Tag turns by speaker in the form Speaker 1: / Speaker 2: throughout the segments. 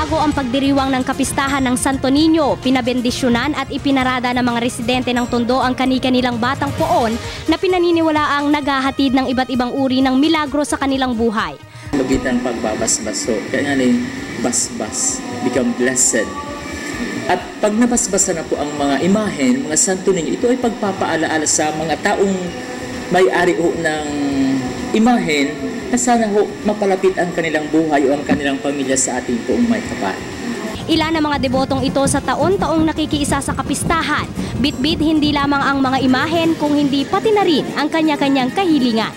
Speaker 1: Bago ang pagdiriwang ng kapistahan ng Santo Niño, pinabendisyonan at ipinarada ng mga residente ng Tondo ang kani-kanilang batang poon na pinaniniwalaang naghahatid ng iba't ibang uri ng milagro sa kanilang buhay.
Speaker 2: Magitan pagbabasbas, so kaya nga basbas, become blessed. At pag nabasbasan na po ang mga imahen, mga Santo Niño, ito ay pagpapaalaala sa mga taong may-ari ho ng imahen na sana ho mapalapit ang kanilang buhay o ang kanilang pamilya sa ating poong may kapal.
Speaker 1: Ilan ang mga debotong ito sa taon-taong nakikiisa sa kapistahan. Bit-bit hindi lamang ang mga imahen kung hindi pati na rin ang kanya-kanyang kahilingan.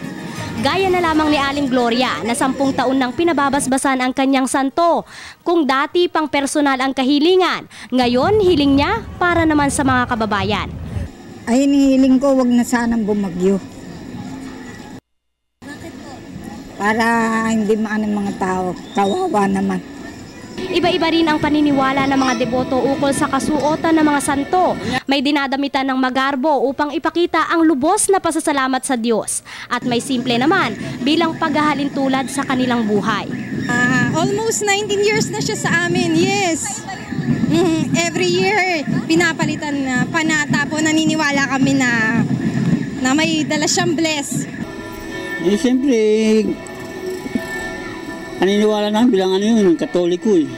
Speaker 1: Gaya na lamang ni Aling Gloria na 10 taon nang pinababasbasan ang kanyang santo. Kung dati pang personal ang kahilingan, ngayon hiling niya para naman sa mga kababayan.
Speaker 3: Ay, hinihiling ko wag na sanang bumagyo. Para hindi maano mga tao, kawawa naman.
Speaker 1: Iba-iba rin ang paniniwala ng mga deboto ukol sa kasuotan ng mga santo. May dinadamitan ng magarbo upang ipakita ang lubos na pasasalamat sa Diyos. At may simple naman bilang paghahalin tulad sa kanilang buhay.
Speaker 4: Almost 19 years na siya sa amin, yes. Every year, pinapalitan na panata po, naniniwala kami na may dala siyang bless.
Speaker 5: Eh, siyempre, naniniwala namin bilang Katoliko eh.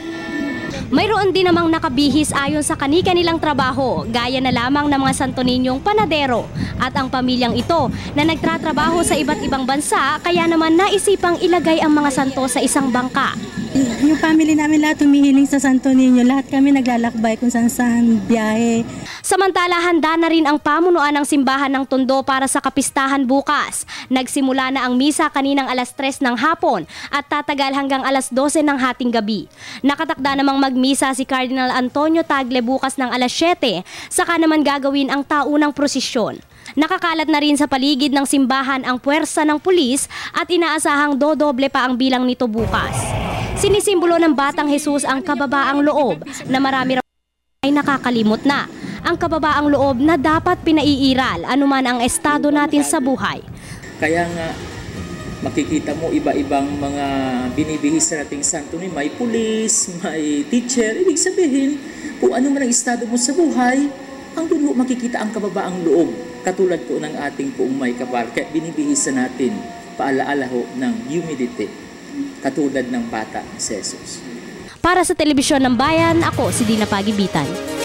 Speaker 1: Mayroon din namang nakabihis ayon sa kani-kanilang trabaho, gaya na lamang ng mga Santo Niñong panadero at ang pamilyang ito na nagtatrabaho sa iba't ibang bansa, kaya naman naisipang ilagay ang mga santo sa isang bangka.
Speaker 6: Yung family namin lahat humihiling sa Santo Niño, lahat kami naglalakbay kung saan biyahe.
Speaker 1: Samantala, handa na rin ang pamunuan ng simbahan ng Tondo para sa kapistahan bukas. Nagsimula na ang misa kaninang alas 3 ng hapon at tatagal hanggang alas 12 ng hating gabi. Nakatakda namang magmisa si Cardinal Antonio Tagle bukas ng alas 7, saka naman gagawin ang taunang prosesyon. Nakakalat na rin sa paligid ng simbahan ang puwersa ng pulis at inaasahang dodoble pa ang bilang nito bukas. Sinisimbolo ng Batang Jesus ang kababaang loob na marami raw ay nakakalimot na. Ang kababaang loob na dapat pinaiiral anuman ang estado natin sa buhay.
Speaker 2: Kaya nga makikita mo iba-ibang mga binibihis sa nating santo Niño, may pulis, may teacher. Ibig sabihin, kung ano man ang estado mo sa buhay, ang doon makikita ang kababaang loob. Katulad po ng ating poong may kapal. Kaya binibihisan natin paalaala ho ng humility. Katulad ng bata si Jesus.
Speaker 1: Para sa Telebisyon ng Bayan, ako si Dina Pagibitan.